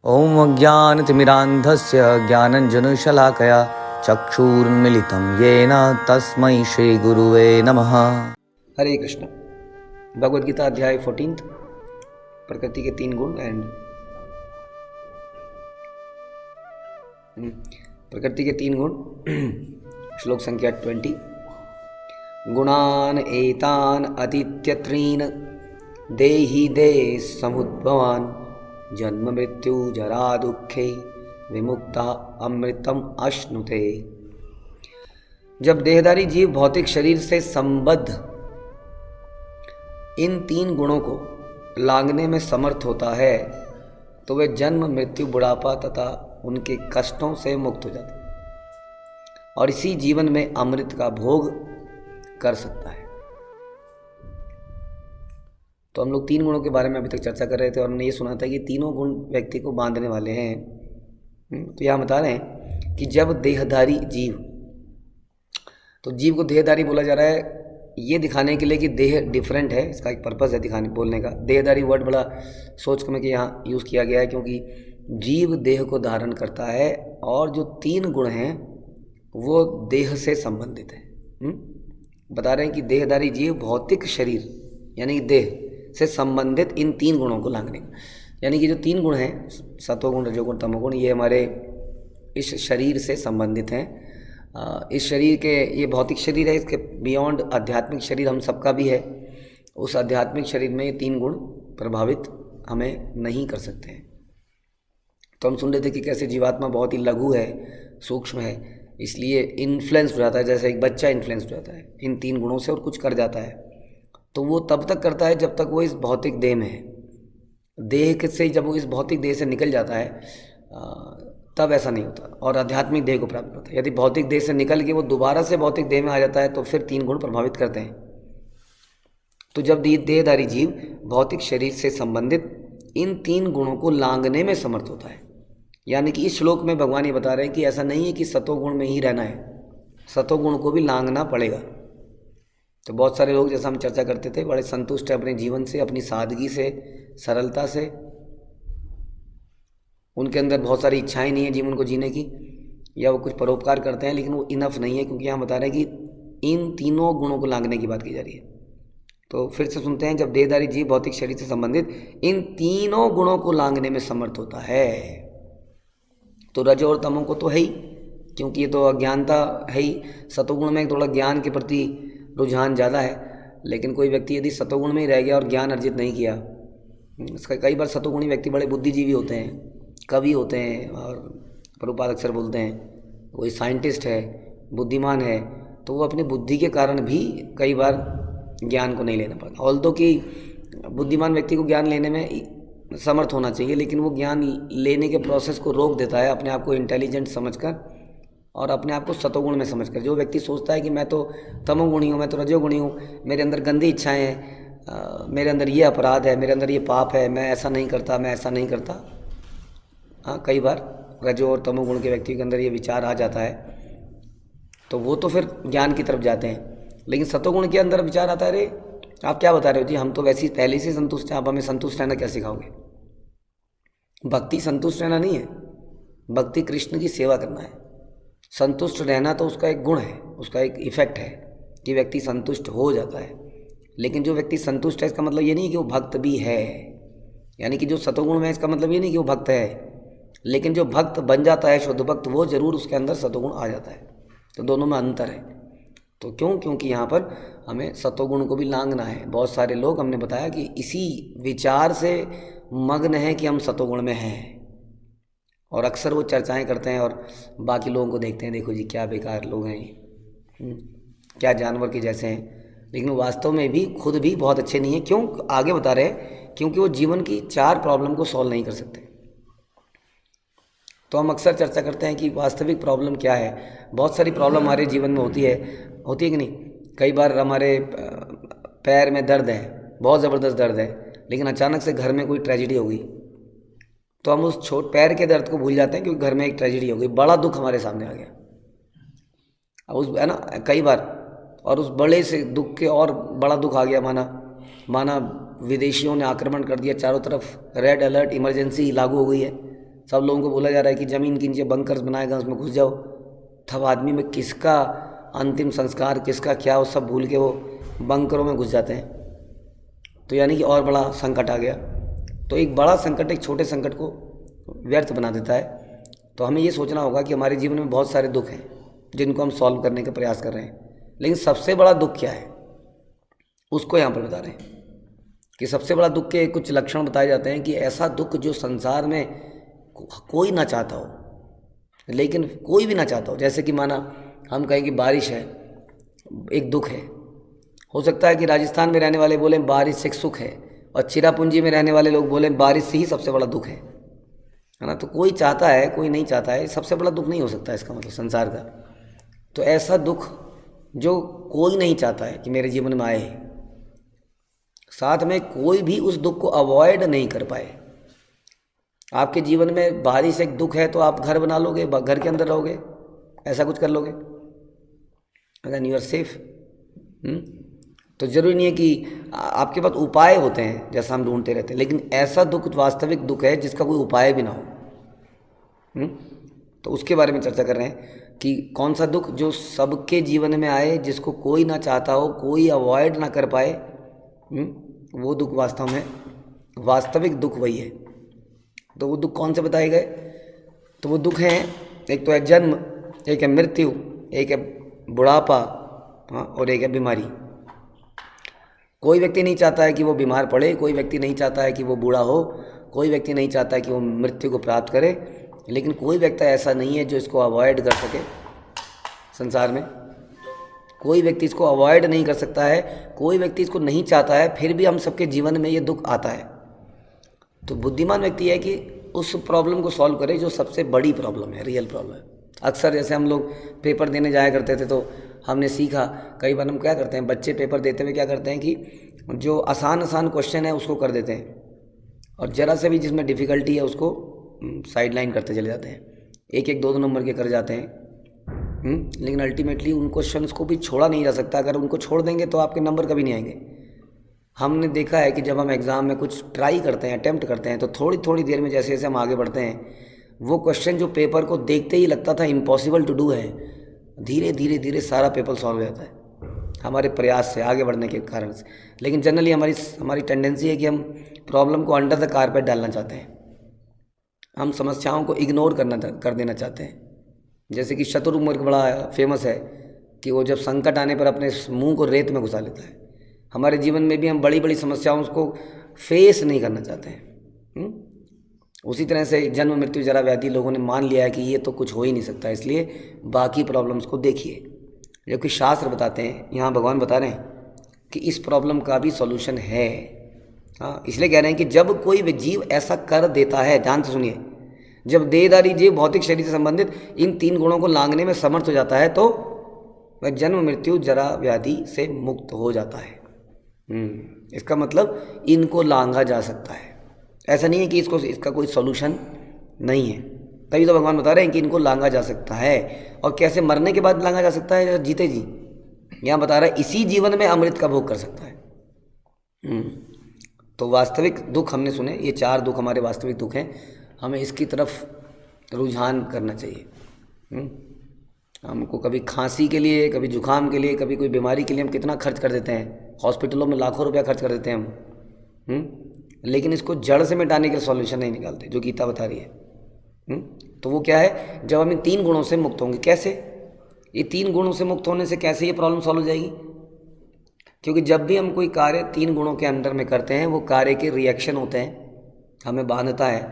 ॐ अज्ञानतिमिरान्धस्य ज्ञानञ्जनशलाकया चक्षुरुन्मीलितं येन तस्मै श्रीगुरुवे नमः। हरे कृष्ण। भगवद गीता अध्याय 14 प्रकृति के 3 गुण एंड प्रकृति के 3 गुण श्लोक संख्या 20। गुणान एतान अतीत्यत्रीन देहि देह समुद्भवान जन्म मृत्यु जरा दुखे विमुक्ता अमृतम अश्नुते। जब देहधारी जीव भौतिक शरीर से संबद्ध इन 3 गुणों को लांघने में समर्थ होता है तो वह जन्म मृत्यु बुढ़ापा तथा उनके कष्टों से मुक्त हो जाता है और इसी जीवन में अमृत का भोग कर सकता है। तो हम लोग 3 गुणों के बारे में अभी तक चर्चा कर रहे थे और हमने ये सुना था कि तीनों गुण व्यक्ति को बांधने वाले हैं। तो यहाँ बता रहे हैं कि जब देहधारी जीव, तो जीव को देहधारी बोला जा रहा है ये दिखाने के लिए कि देह डिफरेंट है, इसका एक पर्पस है दिखाने बोलने का। देहधारी वर्ड बड़ा सोच कर कि यहाँ यूज़ किया गया है क्योंकि जीव देह को धारण करता है और जो 3 गुण हैं वो देह से संबंधित है। बता रहे हैं कि देहधारी जीव भौतिक शरीर यानी देह से संबंधित इन 3 गुणों को लांघने का, यानी कि जो 3 गुण हैं सत्वगुण रजोगुण तमोगुण, ये हमारे इस शरीर से संबंधित हैं। इस शरीर के, ये भौतिक शरीर है, इसके बियॉन्ड आध्यात्मिक शरीर हम सबका भी है। उस आध्यात्मिक शरीर में ये 3 गुण प्रभावित हमें नहीं कर सकते हैं। तो हम सुन रहे थे कि कैसे जीवात्मा बहुत ही लघु है, सूक्ष्म है, इसलिए इन्फ्लुएंस हो जाता है, जैसे एक बच्चा इन्फ्लुएंस हो जाता है इन 3 गुणों से और कुछ कर जाता है। तो वो तब तक करता है जब तक वो इस भौतिक देह में है। देह से जब वो इस भौतिक देह से निकल जाता है तब ऐसा नहीं होता और आध्यात्मिक देह को प्राप्त करता है। यदि भौतिक देह से निकल के वो दोबारा से भौतिक देह में आ जाता है तो फिर 3 गुण प्रभावित करते हैं। तो जब देहधारी जीव भौतिक शरीर से संबंधित इन 3 गुणों को लांघने में समर्थ होता है, यानी कि इस श्लोक में भगवान ये बता रहे हैं कि ऐसा नहीं है कि सतोगुण में ही रहना है, सतोगुण को भी लांघना पड़ेगा। तो बहुत सारे लोग, जैसा हम चर्चा करते थे, बड़े संतुष्ट हैं अपने जीवन से, अपनी सादगी से, सरलता से। उनके अंदर बहुत सारी इच्छाएं नहीं है जीवन को जीने की, या वो कुछ परोपकार करते हैं लेकिन वो इनफ नहीं है, क्योंकि यहाँ बता रहे हैं कि इन 3 गुणों को लांघने की बात की जा रही है। तो फिर से सुनते हैं, जब देहधारी जीव भौतिक शरीर से संबंधित इन 3 गुणों को लांघने में समर्थ होता है तो रजो और तमो को तो है ही, क्योंकि ये तो अज्ञानता है ही। सतोगुण में थोड़ा ज्ञान के प्रति रुझान ज़्यादा है, लेकिन कोई व्यक्ति यदि सतोगुण में ही रह गया और ज्ञान अर्जित नहीं किया, इसका कई बार सतोगुणी व्यक्ति बड़े बुद्धिजीवी होते हैं, कवि होते हैं, और प्रभुपाद अक्सर बोलते हैं कोई साइंटिस्ट है, बुद्धिमान है, तो वो अपनी बुद्धि के कारण भी कई बार ज्ञान को नहीं लेना पड़ता। ऑल्दो कि बुद्धिमान व्यक्ति को ज्ञान लेने में समर्थ होना चाहिए, लेकिन वो ज्ञान लेने के प्रोसेस को रोक देता है अपने आप को इंटेलिजेंट समझकर और अपने आप को सतोगुण में समझकर। जो व्यक्ति सोचता है कि मैं तो तमोगुणी हूँ, मैं तो रजोगुणी हूँ, मेरे अंदर गंदी इच्छाएं हैं, मेरे अंदर ये अपराध है, मेरे अंदर ये पाप है, मैं ऐसा नहीं करता, मैं ऐसा नहीं करता। हाँ, कई बार रजो और तमोगुण के व्यक्ति के अंदर ये विचार आ जाता है तो वो तो फिर ज्ञान की तरफ जाते हैं। लेकिन सतोगुण के अंदर विचार आता है, अरे आप क्या बता रहे हो जी, हम तो वैसे ही पहले से संतुष्ट हैं, आप हमें संतुष्ट रहना क्या सिखाओगे। भक्ति संतुष्ट रहना नहीं है, भक्ति कृष्ण की सेवा करना है। संतुष्ट रहना तो उसका एक गुण है, उसका एक इफेक्ट है कि व्यक्ति संतुष्ट हो जाता है। लेकिन जो व्यक्ति संतुष्ट है इसका मतलब ये नहीं कि वो भक्त भी है, यानी कि जो सतोगुण में इसका मतलब ये नहीं कि वो भक्त है, लेकिन जो भक्त बन जाता है, शुद्ध भक्त, वो जरूर उसके अंदर सतोगुण आ जाता है। तो दोनों में अंतर है। तो क्योंकि यहाँ पर हमें सतोगुण को भी लांघना है। बहुत सारे लोग, हमने बताया कि इसी विचार से मग्न है कि हम सतोगुण में हैं, और अक्सर वो चर्चाएं करते हैं और बाकी लोगों को देखते हैं, देखो जी क्या बेकार लोग हैं ये, क्या जानवर के जैसे हैं, लेकिन वास्तव में भी खुद भी बहुत अच्छे नहीं हैं। क्यों, आगे बता रहे हैं, क्योंकि वो जीवन की 4 प्रॉब्लम को सॉल्व नहीं कर सकते। तो हम अक्सर चर्चा करते हैं कि वास्तविक प्रॉब्लम क्या है। बहुत सारी प्रॉब्लम हमारे जीवन में होती है कि नहीं। कई बार हमारे पैर में दर्द है, बहुत ज़बरदस्त दर्द है, लेकिन अचानक से घर में कोई ट्रेजिडी हो गई तो हम उस पैर के दर्द को भूल जाते हैं क्योंकि घर में एक ट्रेजिडी हो गई, बड़ा दुख हमारे सामने आ गया। अब उस, है ना, कई बार, और उस बड़े से दुख के और बड़ा दुख आ गया, माना विदेशियों ने आक्रमण कर दिया, चारों तरफ रेड अलर्ट, इमरजेंसी लागू हो गई है, सब लोगों को बोला जा रहा है कि ज़मीन के नीचे बंकर्स बनाएगा, उसमें घुस जाओ। तब आदमी में किसका अंतिम संस्कार, किसका क्या, वो सब भूल के वो बंकरों में घुस जाते हैं। तो यानी कि और बड़ा संकट आ गया। तो एक बड़ा संकट एक छोटे संकट को व्यर्थ बना देता है। तो हमें ये सोचना होगा कि हमारे जीवन में बहुत सारे दुख हैं जिनको हम सॉल्व करने का प्रयास कर रहे हैं, लेकिन सबसे बड़ा दुख क्या है उसको यहाँ पर बता रहे हैं कि सबसे बड़ा दुख के कुछ लक्षण बताए जाते हैं कि ऐसा दुख जो संसार में कोई ना चाहता हो, लेकिन कोई भी ना चाहता हो। जैसे कि माना हम कहें कि बारिश है, एक दुख है। हो सकता है कि राजस्थान में रहने वाले बोलें बारिश एक सुख है, और चिरापुंजी में रहने वाले लोग बोलें बारिश से ही सबसे बड़ा दुख है ना। तो कोई चाहता है, कोई नहीं चाहता है, सबसे बड़ा दुख नहीं हो सकता इसका मतलब संसार का। तो ऐसा दुख जो कोई नहीं चाहता है कि मेरे जीवन में आए, साथ में कोई भी उस दुख को अवॉइड नहीं कर पाए। आपके जीवन में बारिश एक दुख है तो आप घर बना लोगे, घर के अंदर रहोगे, ऐसा कुछ कर लोगे, अगर यू आर सेफ। तो जरूरी नहीं है कि आपके पास उपाय होते हैं जैसा हम ढूंढते रहते हैं, लेकिन ऐसा दुख वास्तविक दुख है जिसका कोई उपाय भी ना हो। तो उसके बारे में चर्चा कर रहे हैं कि कौन सा दुख जो सबके जीवन में आए, जिसको कोई ना चाहता हो, कोई अवॉइड ना कर पाए, वो दुख वास्तव में वास्तविक दुख वही है। तो वो दुख कौन से बताए गए? तो वो दुख हैं, एक तो है जन्म, एक है मृत्यु, एक है बुढ़ापा, और एक है बीमारी। कोई व्यक्ति नहीं चाहता है कि वो बीमार पड़े, कोई व्यक्ति नहीं चाहता है कि वो बूढ़ा हो, कोई व्यक्ति नहीं चाहता है कि वो मृत्यु को प्राप्त करे, लेकिन कोई व्यक्ति ऐसा नहीं है जो इसको अवॉइड कर सके। संसार में कोई व्यक्ति इसको अवॉइड नहीं कर सकता है, कोई व्यक्ति इसको नहीं चाहता है, फिर भी हम सबके जीवन में ये दुख आता है। तो बुद्धिमान व्यक्ति है कि उस प्रॉब्लम को सॉल्व करे जो सबसे बड़ी प्रॉब्लम है, रियल प्रॉब्लम। अक्सर जैसे हम लोग पेपर देने जाया करते थे तो हमने सीखा, कई बार हम क्या करते हैं, बच्चे पेपर देते हुए क्या करते हैं कि जो आसान क्वेश्चन है उसको कर देते हैं, और ज़रा से भी जिसमें डिफ़िकल्टी है उसको साइड लाइन करते चले जाते हैं, एक एक दो दो नंबर के कर जाते हैं। लेकिन अल्टीमेटली उन क्वेश्चंस को भी छोड़ा नहीं जा सकता। अगर उनको छोड़ देंगे तो आपके नंबर कभी नहीं आएंगे। हमने देखा है कि जब हम एग्ज़ाम में कुछ ट्राई करते हैं, अटेम्प्ट करते हैं, तो थोड़ी थोड़ी देर में जैसे जैसे हम आगे बढ़ते हैं, वो क्वेश्चन जो पेपर को देखते ही लगता था इम्पॉसिबल टू डू है, धीरे धीरे धीरे सारा पेपर सॉल्व हो जाता है हमारे प्रयास से, आगे बढ़ने के कारण से। लेकिन जनरली हमारी टेंडेंसी है कि हम प्रॉब्लम को अंडर द कारपेट डालना चाहते हैं, हम समस्याओं को इग्नोर कर देना चाहते हैं। जैसे कि शतुरमुर्ग बड़ा फेमस है कि वो जब संकट आने पर अपने मुंह को रेत में घुसा लेता है। हमारे जीवन में भी हम बड़ी बड़ी समस्याओं को फेस नहीं करना चाहते हैं। उसी तरह से जन्म मृत्यु जरा व्याधि लोगों ने मान लिया है कि ये तो कुछ हो ही नहीं सकता, इसलिए बाकी प्रॉब्लम्स को देखिए। जबकि शास्त्र बताते हैं, यहाँ भगवान बता रहे हैं कि इस प्रॉब्लम का भी सॉल्यूशन है। इसलिए कह रहे हैं कि जब कोई जीव ऐसा कर देता है, ध्यान से सुनिए, जब देहधारी जीव भौतिक शरीर से संबंधित इन 3 गुणों को लांघने में समर्थ हो जाता है तो वह जन्म मृत्यु जरा व्याधि से मुक्त हो जाता है। इसका मतलब इनको लांघा जा सकता है। ऐसा नहीं है कि इसका कोई सॉल्यूशन नहीं है। तभी तो भगवान बता रहे हैं कि इनको लांघा जा सकता है। और कैसे? मरने के बाद लांघा जा सकता है या जीते जी? यहाँ बता रहा है इसी जीवन में अमृत का भोग कर सकता है। तो वास्तविक दुख हमने सुने, ये 4 दुख हमारे वास्तविक दुख हैं। हमें इसकी तरफ रुझान करना चाहिए। हमको कभी खांसी के लिए, कभी जुकाम के लिए, कभी कोई बीमारी के लिए हम कितना खर्च कर देते हैं, हॉस्पिटलों में लाखों रुपया खर्च कर देते हैं हम, लेकिन इसको जड़ से मिटाने के सॉल्यूशन नहीं निकालते जो गीता बता रही है। तो वो क्या है? जब हम इन 3 गुणों से मुक्त होंगे। कैसे? ये 3 गुणों से मुक्त होने से कैसे ये प्रॉब्लम सॉल्व हो जाएगी? क्योंकि जब भी हम कोई कार्य 3 गुणों के अंडर में करते हैं, वो कार्य के रिएक्शन होते हैं, हमें बांधता है,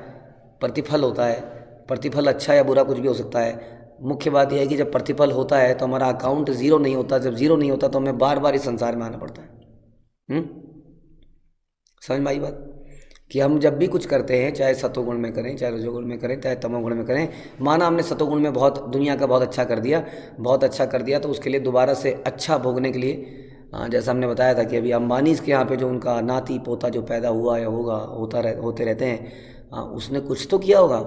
प्रतिफल होता है। प्रतिफल अच्छा या बुरा कुछ भी हो सकता है। मुख्य बात यह है कि जब प्रतिफल होता है तो हमारा अकाउंट ज़ीरो नहीं होता। जब ज़ीरो नहीं होता तो हमें बार बार इस संसार में आना पड़ता है। समझ में आई बात? कि हम जब भी कुछ करते हैं, चाहे सतोगुण में करें, चाहे रजोगुण में करें, चाहे तमोगुण में करें, माना हमने सतोगुण में दुनिया का बहुत अच्छा कर दिया, तो उसके लिए दोबारा से अच्छा भोगने के लिए, जैसा हमने बताया था कि अभी अंबानी के यहाँ पे जो उनका नाती पोता जो पैदा हुआ या होते रहते हैं, उसने कुछ तो किया होगा,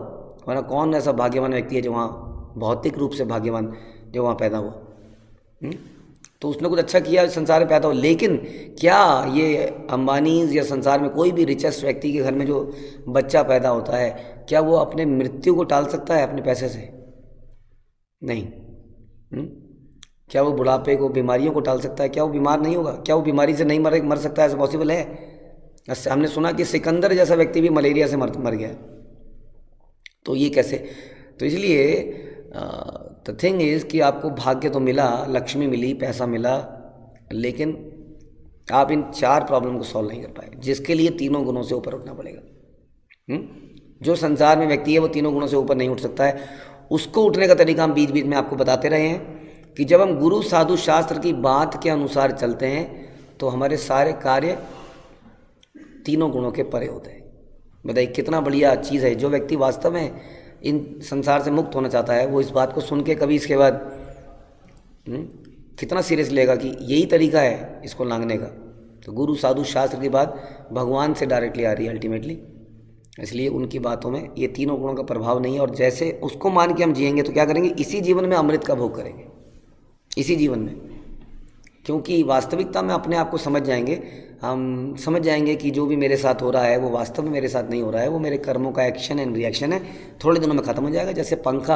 वरना कौन ऐसा भाग्यवान व्यक्ति है जो वहाँ भौतिक रूप से भाग्यवान जो वहाँ पैदा हुआ। तो उसने कुछ अच्छा किया, संसार में पैदा हो। लेकिन क्या ये अंबानीज या संसार में कोई भी रिचेस्ट व्यक्ति के घर में जो बच्चा पैदा होता है, क्या वो अपने मृत्यु को टाल सकता है अपने पैसे से? नहीं। क्या वो बुढ़ापे को, बीमारियों को टाल सकता है? क्या वो बीमार नहीं होगा? क्या वो बीमारी से नहीं मर सकता है? ऐसा पॉसिबल है? हमने सुना कि सिकंदर जैसा व्यक्ति भी मलेरिया से मर गया। तो ये कैसे? तो इसलिए द थिंग इज़ कि आपको भाग्य तो मिला, लक्ष्मी मिली, पैसा मिला, लेकिन आप इन 4 प्रॉब्लम को सॉल्व नहीं कर पाए, जिसके लिए तीनों गुणों से ऊपर उठना पड़ेगा। जो संसार में व्यक्ति है वो तीनों गुणों से ऊपर नहीं उठ सकता है। उसको उठने का तरीका हम बीच बीच में आपको बताते रहे हैं कि जब हम गुरु साधु शास्त्र की बात के अनुसार चलते हैं तो हमारे सारे कार्य तीनों गुणों के परे होते हैं। बताइए कितना बढ़िया चीज़ है। जो व्यक्ति वास्तव में इन संसार से मुक्त होना चाहता है वो इस बात को सुन के कभी इसके बाद कितना सीरियस लेगा कि यही तरीका है इसको लांघने का। तो गुरु साधु शास्त्र की बात भगवान से डायरेक्टली आ रही है अल्टीमेटली, इसलिए उनकी बातों में ये तीनों गुणों का प्रभाव नहीं है। और जैसे उसको मान के हम जिएंगे तो क्या करेंगे? इसी जीवन में अमृत का भोग करेंगे, इसी जीवन में। क्योंकि वास्तविकता में अपने आप को समझ जाएंगे, हम समझ जाएंगे कि जो भी मेरे साथ हो रहा है वो वास्तव में मेरे साथ नहीं हो रहा है, वो मेरे कर्मों का एक्शन एंड रिएक्शन है। थोड़े दिनों में ख़त्म हो जाएगा। जैसे पंखा,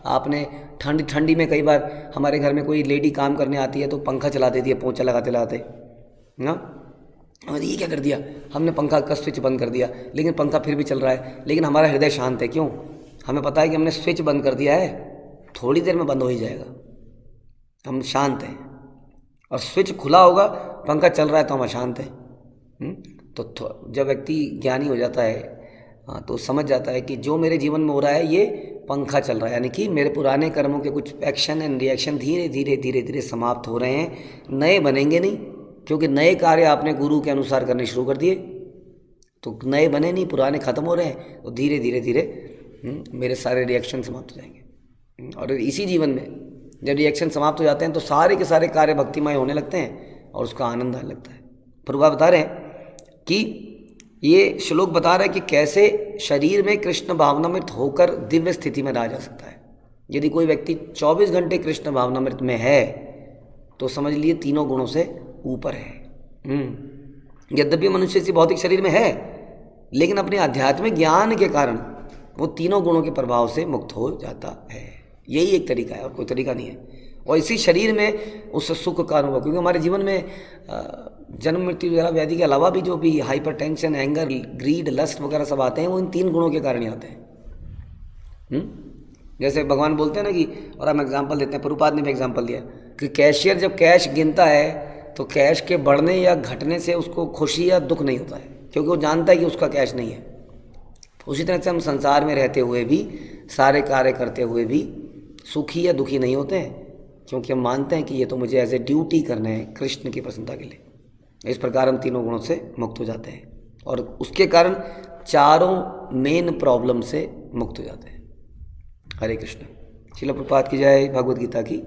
आपने ठंडी में कई बार हमारे घर में कोई लेडी काम करने आती है तो पंखा चला देती है, पोंछा लगाते लगाते ना, और ये क्या कर दिया हमने, पंखा का स्विच बंद कर दिया, लेकिन पंखा फिर भी चल रहा है, लेकिन हमारा हृदय शांत है। क्यों? हमें पता है कि हमने स्विच बंद कर दिया है, थोड़ी देर में बंद हो ही जाएगा, हम शांत हैं। और स्विच खुला होगा, पंखा चल रहा है तो हम अशांत हैं। तो जब व्यक्ति ज्ञानी हो जाता है तो समझ जाता है कि जो मेरे जीवन में हो रहा है ये पंखा चल रहा है, यानी कि मेरे पुराने कर्मों के कुछ एक्शन एंड रिएक्शन धीरे धीरे समाप्त हो रहे हैं, नए बनेंगे नहीं, क्योंकि नए कार्य आपने गुरु के अनुसार करने शुरू कर दिए तो नए बने नहीं, पुराने ख़त्म हो रहे हैं। तो धीरे धीरे मेरे सारे रिएक्शन समाप्त हो जाएंगे। और इसी जीवन में जब रिएक्शन समाप्त हो जाते हैं तो सारे के सारे कार्य भक्तिमय होने लगते हैं और उसका आनंद आने लगता है। प्रभुपाद बता रहे हैं कि ये श्लोक बता रहा है कि कैसे शरीर में कृष्ण भावनामृत होकर दिव्य स्थिति में रहा जा सकता है। यदि कोई व्यक्ति 24 घंटे कृष्ण भावनामृत में है तो समझ लिए तीनों गुणों से ऊपर है। यद्यपि मनुष्य इसी भौतिक शरीर में है, लेकिन अपने आध्यात्मिक ज्ञान के कारण वो तीनों गुणों के प्रभाव से मुक्त हो जाता है। यही एक तरीका है और कोई तरीका नहीं है। और इसी शरीर में उस सुख का अनुभव, क्योंकि हमारे जीवन में जन्म मृत्यु वगैरह व्याधि के अलावा भी जो भी हाइपरटेंशन, एंगर, ग्रीड, लस्ट वगैरह सब आते हैं वो इन 3 गुणों के कारण ही आते हैं। जैसे भगवान बोलते हैं ना कि, और हम एग्जाम्पल देते हैं, प्रभुपाद ने भी एग्जाम्पल दिया कि कैशियर जब कैश गिनता है तो कैश के बढ़ने या घटने से उसको खुशी या दुख नहीं होता है, क्योंकि वो जानता है कि उसका कैश नहीं है। उसी तरह से हम संसार में रहते हुए भी, सारे कार्य करते हुए भी सुखी या दुखी नहीं होते हैं, क्योंकि हम मानते हैं कि ये तो मुझे एज ए ड्यूटी करना है कृष्ण की प्रसन्नता के लिए। इस प्रकार हम तीनों गुणों से मुक्त हो जाते हैं और उसके कारण 4 मेन प्रॉब्लम से मुक्त हो जाते हैं। हरे कृष्ण। श्रील प्रभुपाद की जय। भगवद गीता की